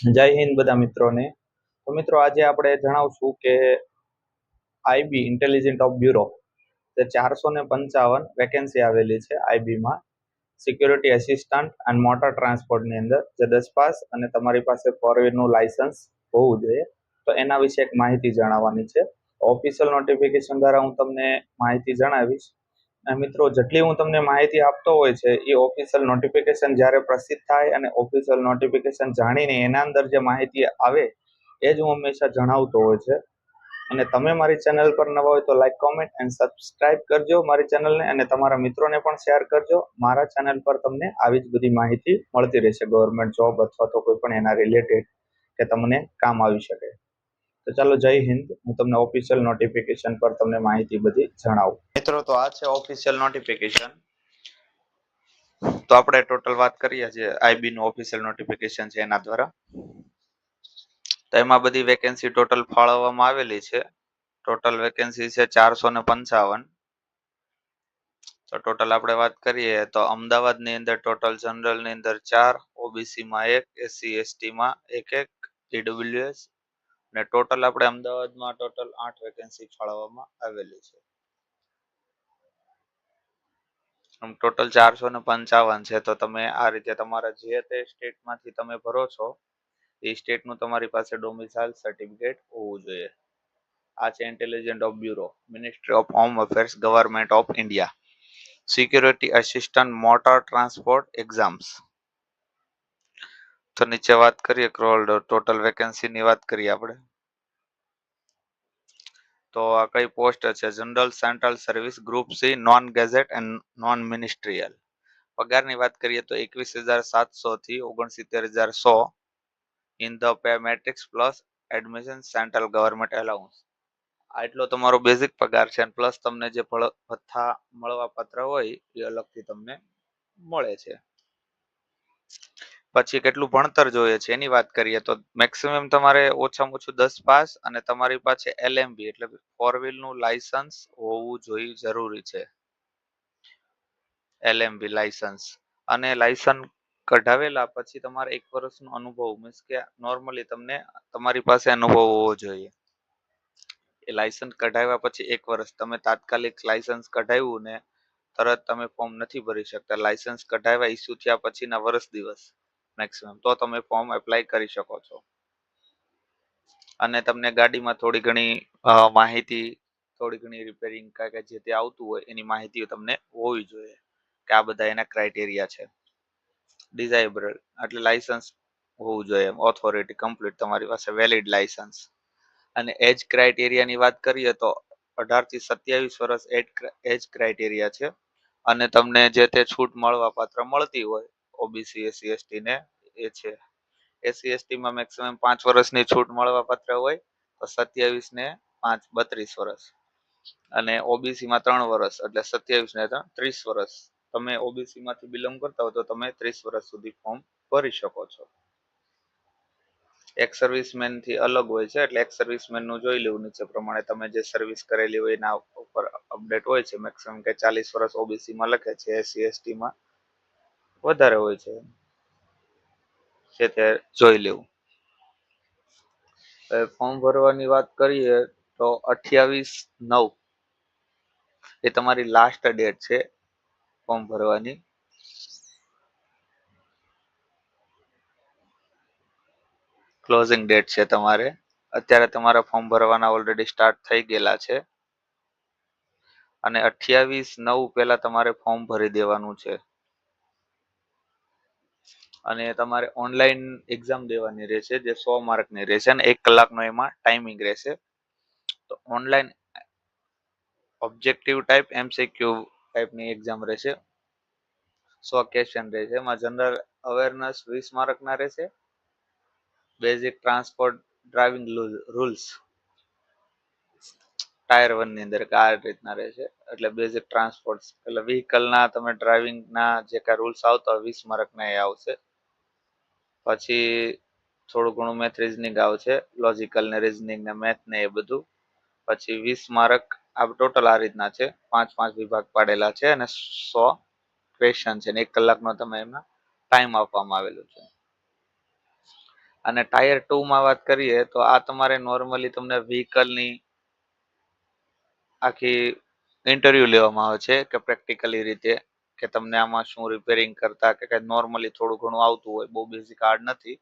જય હિન્દ બધા મિત્રોને. તો મિત્રો આજે આપણે જણાવશું કે આઈબી ઇન્ટેલિજન્ટ ઓફ બ્યુરો જે 455 વેકેન્સી આવેલી છે આઈબીમાં સિક્યુરિટી આસિસ્ટન્ટ એન્ડ મોટર ટ્રાન્સપોર્ટની અંદર જે 10 પાસ અને તમારી પાસે ફોર વ્હીલનું લાયસન્સ હોવું જોઈએ. તો એના વિશે એક માહિતી જણાવવાની છે. ઓફિશિયલ નોટિફિકેશન દ્વારા હું તમને માહિતી જણાવીશ. અને મિત્રો જેટલી હું તમને માહિતી આપતો હોય છે એ ઓફિશિયલ નોટિફિકેશન જ્યારે પ્રસિદ્ધ થાય અને ઓફિશિયલ નોટિફિકેશન જાણીને એના અંદર જે માહિતી આવે એ જ હું હંમેશા જણાવતો હોય છે. અને તમે મારી ચેનલ પર નવા હોય તો લાઈક કોમેન્ટ એન્ડ સબસ્ક્રાઇબ કરજો મારી ચેનલને, અને તમારા મિત્રોને પણ શેર કરજો. મારા ચેનલ પર તમને આવી જ બધી માહિતી મળતી રહેશે, ગવર્મેન્ટ જોબ અથવા તો કોઈ પણ એના રિલેટેડ કે તમને કામ આવી શકે. તો ચાલો, જય હિન્દ. હું તમને ઓફિશિયલ નોટિફિકેશન પર તમને માહિતી બધી જણાવું. મિત્રો, તો આ છે ઓફિશિયલ નોટિફિકેશન. તો આપણે ટોટલ વાત કરીએ જે આઈબી નું ઓફિશિયલ નોટિફિકેશન છે એના દ્વારા. તો એમાં બધી વેકેન્સી ટોટલ ફાળવવામાં આવેલી છે. ટોટલ વેકેન્સી છે 455. તો ટોટલ આપણે વાત કરીએ તો અમદાવાદની અંદર ટોટલ જનરલની અંદર 4, ઓબીસીમાં 1, એસસી એસટીમાં 1 ઈડબ્લ્યુએસ, અને ટોટલ આપણે અમદાવાદમાં ટોટલ 8 વેકેન્સી ફાળવવામાં આવેલી છે. ટોટલ 455 છે. તો તમે આ રીતે તમારા જે તે સ્ટેટમાંથી તમે ભરો છો એ સ્ટેટનું તમારી પાસે ડોમિસાઇલ સર્ટિફિકેટ હોવું જોઈએ. આ છે intelligent of bureau, ministry of home affairs, government of India, security assistant motor transport exams. તો નીચે વાત કરીએ ટોટલ વેકેન્સીની વાત કરીએ આપણે. તો આ કઈ પોસ્ટ છે? General central service group C, non gazette and non ministerial. પગારની વાત કરીએ તો 21,700 થી 69,100 in the pay matrix plus admission central government allowance. આટલો તમારો બેઝિક પગાર છે, પ્લસ તમને જે ભથ્થા મળવા પાત્ર હોય એ અલગથી તમને મળે છે. પછી કેટલું ભણતર જોઈએ છે એની વાત કરીએ તો મેક્સિમમ તમારે ઓછામાં ઓછું 10 પાસ અને તમારી પાસે એલએમબી એટલે ફોર વ્હીલ નું લાયસન્સ હોવું જોઈએ, જરૂરી છે. એલએમબી લાયસન્સ, અને લાયસન્સ કઢાવેલા પછી તમારે 1 વર્ષનો અનુભવ, મીન્સ કે નોર્મલી તમને તમારી પાસે અનુભવ હોવો જોઈએ. એ લાયસન્સ કઢાવ્યા પછી 1 વર્ષ તમે તાત્કાલિક લાયસન્સ કઢાવ્યું ને તરત તમે ફોર્મ નથી ભરી શકતા. લાયસન્સ કઢાવ્યા ઇસ્યુ થયા પછીના વર્ષ દિવસ મેક્સિમમ તો તમે ફોર્મ એપ્લાય કરી શકો છો. અને તમને ગાડીમાં થોડી ઘણી માહિતી, થોડી ઘણી રિપેરિંગ કે જે તે આવતું હોય એની માહિતી તમને હોવી જોઈએ કે આ બધા એના ક્રાઇટેરિયા છે. ડિઝાયબલ એટલે લાયસન્સ હોવું જોઈએ, ઓથોરિટી કમ્પ્લીટ, તમારી પાસે વેલિડ લાયસન્સ. અને એજ ક્રાઇટેરિયાની વાત કરીએ તો 18 થી 27 વર્ષ એજ ક્રાઇટેરિયા છે. અને તમને જે તે છૂટ મળવા પાત્ર મળતી હોય ઓબીસી એસસી એસટી ને એ છે. એસસી એસટી માં મેક્સિમમ 5 વર્ષની છૂટ મળવા પાત્ર હોય, તો 27 ને 5 32 વર્ષ, અને ઓબીસી માં 3 વર્ષ એટલે 27 ને 3 30 વર્ષ. તમે ઓબીસી માંથી બિલોંગ કરતા હો તો તમે 30 વર્ષ સુધી ફોર્મ ભરી શકો છો. એક્સ સર્વિસમેન થી અલગ હોય છે, એટલે એક્સ સર્વિસમેન નું જોઈ લેવું નીચે પ્રમાણે. તમે જે સર્વિસ કરેલી હોય એના ઉપર અપડેટ હોય છે. મેક્સિમમ કે 40 વર્ષ ઓબીસી માં લખે છે, એસસી એસટી માં વધારે હોય છે, જે તે જોઈ લેવું. ફોર્મ ભરવાની વાત કરીએ તો 28/9 એ તમારી લાસ્ટ ડેટ છે ફોર્મ ભરવાની. ક્લોઝિંગ ડેટ છે તમારે. અત્યારે તમારા ફોર્મ ભરવાના ઓલરેડી સ્ટાર્ટ થઈ ગયેલા છે, અને 28/9 પહેલા તમારે ફોર્મ ભરી દેવાનું છે. અને તમારે ઓનલાઈન એક્ઝામ દેવાની રહેશે, જે 100 માર્કની રહેશે, અને 1 કલાકનો એમાં ટાઈમિંગ રહેશે. તો ઓનલાઈન ઓબ્જેક્ટિવ ટાઈપ એમસીક્યુ ટાઈપની એક્ઝામ રહેશે. 100 ક્વેશ્ચન રહેશે. એમાં જનરલ અવેરનેસ 20 માર્કના રહેશે. Basic transport driving rules tier 1 ની અંદર આ રીતના રહેશે. એટલે બેઝિક ટ્રાન્સપોર્ટ એટલે વ્હીકલના તમે ડ્રાઇવિંગના જે કાંઈ રૂલ્સ આવતા હોય 20 માર્કના એ આવશે. પછી થોડું ઘણું મેથ રીઝનિંગ આવશે, લોજિકલ ને રીઝનિંગ ને મેથ ને એ બધું. પછી 20 માર્ક આ ટોટલ આ રીતના છે, 5-5 વિભાગ પાડેલા છે, અને 100 ક્વેશ્ચન છે, ને 1 કલાકનો તમે એમાં ટાઈમ આપવામાં આવેલો છે. અને ટાયર 2 માં વાત કરીએ તો આ તમારે નોર્મલી તમને વ્હીકલની આખી ઇન્ટરવ્યુ લેવામાં આવે છે કે પ્રેક્ટિકલી રીતે કે તમને આમાં શું રિપેરિંગ કરતા કે કઈ નોર્મલી થોડું ઘણું આવતું હોય, બહુ બેઝિક હાર્ડ નથી.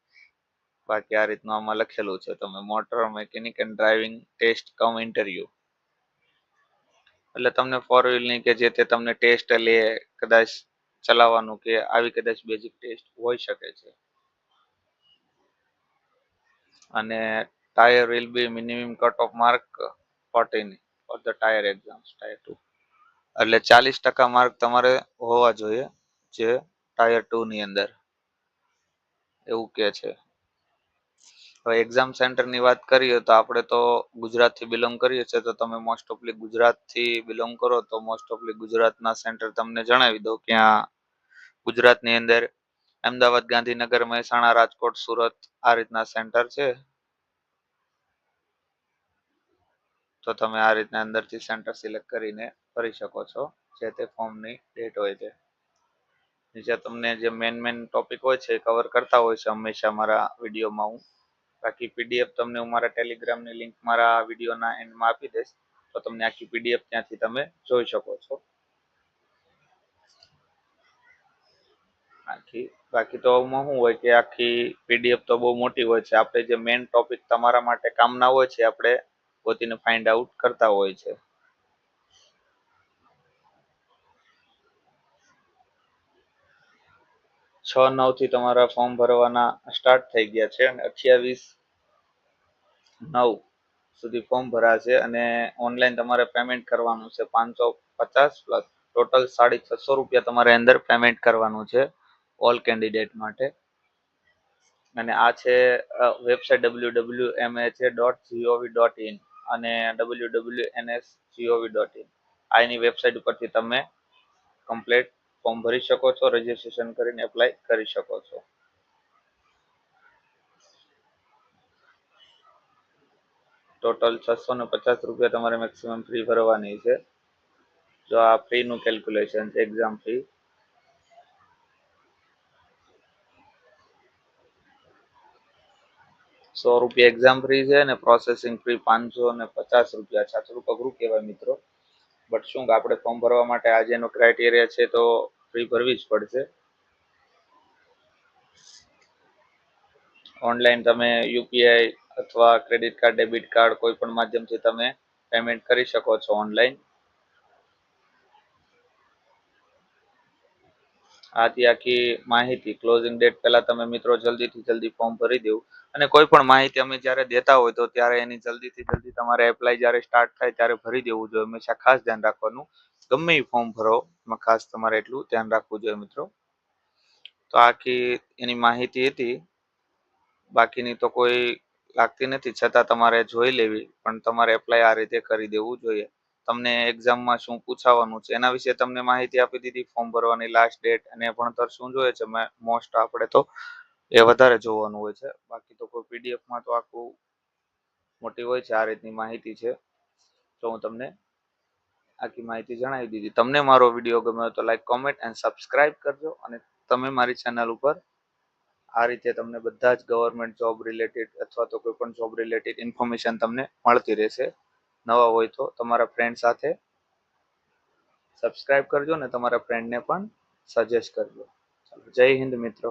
બાકી આ રીતનું આમાં લખેલું છે તમે motor mechanic and driving test cum interview. એટલે તમને ફોર વ્હીલની કે જે તે તમને ટેસ્ટ લે કદાચ ચલાવવાનું કે આવી કદાચ બેઝિક ટેસ્ટ હોઈ શકે છે. અને tier will be minimum cut off mark 14 for the tier exams tier 2. એટલે 40% માર્ક તમારે હોવા જોઈએ જે ટાયર 2 ની અંદર એવું કે છે. હવે એક્ઝામ સેન્ટરની વાત કરીએ તો આપણે તો ગુજરાતથી બિલોંગ કરીએ છીએ તો તમે મોસ્ટ ઓફલી ગુજરાતથી બિલોંગ કરો તો મોસ્ટ ઓફલી ગુજરાતના સેન્ટર તમને જણાવી દો ક્યાં ગુજરાતની અંદર અમદાવાદ, ગાંધીનગર, મહેસાણા, રાજકોટ, સુરત આ રીતના સેન્ટર છે. તો તમે આ રીતના અંદરથી સેન્ટર સિલેક્ટ કરીને ભરી શકો છો જે તે ફોર્મની ડેટ હોય છે. નીચે તમને જે મેન ટોપિક હોય છે કવર કરતા હોય છે હંમેશા મારા વિડીયોમાં હું. બાકી પીડીએફ તમને હું મારા ટેલિગ્રામની લિંક મારા વિડીયોના એન્ડમાં આપી દઈશ તો તમને આખી પીડીએફ ત્યાંથી તમે જોઈ શકો છો. બાકી તો આમાં શું હોય કે આખી પીડીએફ તો બહુ મોટી હોય છે. આપણે જે મેન ટોપિક તમારા માટે કામના હોય છે આપણે પોતીને ફાઇન્ડ આઉટ કરતા હોય છે. 6/9 થી તમારા ફોર્મ ભરવાના સ્ટાર્ટ થઈ ગયા છે અને 28/9 સુધી ફોર્મ ભરાશે અને ઓનલાઈન તમારે પેમેન્ટ કરવાનું છે 550 પ્લસ ટોટલ 650 રૂપિયા તમારે અંદર પેમેન્ટ કરવાનું છે ઓલ કેન્ડિડેટ માટે. અને આ છે વેબસાઇટ www.mha.gov.in અને www.ns.gov.in. આ એની વેબસાઇટ ઉપરથી તમે કમ્પ્લીટ ફોર્મ ભરી શકો છો, રજીસ્ટ્રેશન કરીને એપ્લાય કરી શકો છો. ટોટલ 650 રૂપિયા તમારે મેક્સિમમ ફી ભરવાની છે. જો આ ફીનું કેલ્ક્યુલેશન છે એક્ઝામ ફી. 100 રૂપિયા એક્ઝામ ફ્રી છે અને પ્રોસેસિંગ ફી 550 રૂપિયા છે. થોડુંક અઘરું કહેવાય મિત્રો, બટ શું આપણે ફોર્મ ભરવા માટે આ જેનો ક્રાઇટેરિયા છે તો ફી ભરવી જ પડશે. ઓનલાઈન તમે યુપીઆઈ અથવા ક્રેડિટ કાર્ડ, ડેબિટ કાર્ડ કોઈ પણ માધ્યમથી તમે પેમેન્ટ કરી શકો છો ઓનલાઈન. આથી આખી માહિતી ક્લોઝિંગ ડેટ પહેલા તમે મિત્રો જલ્દીથી જલ્દી ફોર્મ ભરી દેવું. અને કોઈ પણ માહિતી અમે જ્યારે દેતા હોય તો ત્યારે એની જલ્દીથી જલ્દી તમારે એપ્લાય જ્યારે સ્ટાર્ટ થાય ત્યારે ભરી દેવું જોઈએ. હંમેશા ખાસ ધ્યાન રાખવાનું ગમે એ ફોર્મ ભરો એમાં ખાસ તમારે એટલું ધ્યાન રાખવું જોઈએ મિત્રો. તો આખી એની માહિતી હતી, બાકીની તો કોઈ લાગતી નથી, છતાં તમારે જોઈ લેવી. પણ તમારે એપ્લાય આ રીતે કરી દેવું જોઈએ. તમને એક્ઝામમાં શું પૂછાવાનું છે એના વિશે તમને માહિતી આપી દીધી, ફોર્મ ભરવાની લાસ્ટ ડેટ અને ભણતર શું જોઈએ છે મોસ્ટ આપણે તો એ વધારે જોવાનું હોય છે. બાકી તો કોઈ પીડીએફમાં તો આખું મોટી હોય છે. આ રીતની માહિતી છે તો હું તમને આખી માહિતી જણાવી દીધી. તમને મારો વિડીયો ગમ્યો તો લાઈક, કોમેન્ટ એન્ડ સબસ્ક્રાઇબ કરજો. અને તમે મારી ચેનલ ઉપર આ રીતે તમને બધા જ ગવર્મેન્ટ જોબ રિલેટેડ અથવા તો કોઈ પણ જોબ રિલેટેડ ઇન્ફોર્મેશન તમને મળતી રહેશે. નવા હોય તો તમારા ફ્રેન્ડ સાથે સબસ્ક્રાઇબ કરજો અને તમારા ફ્રેન્ડને પણ સજેસ્ટ કરજો. જય હિન્દ મિત્રો.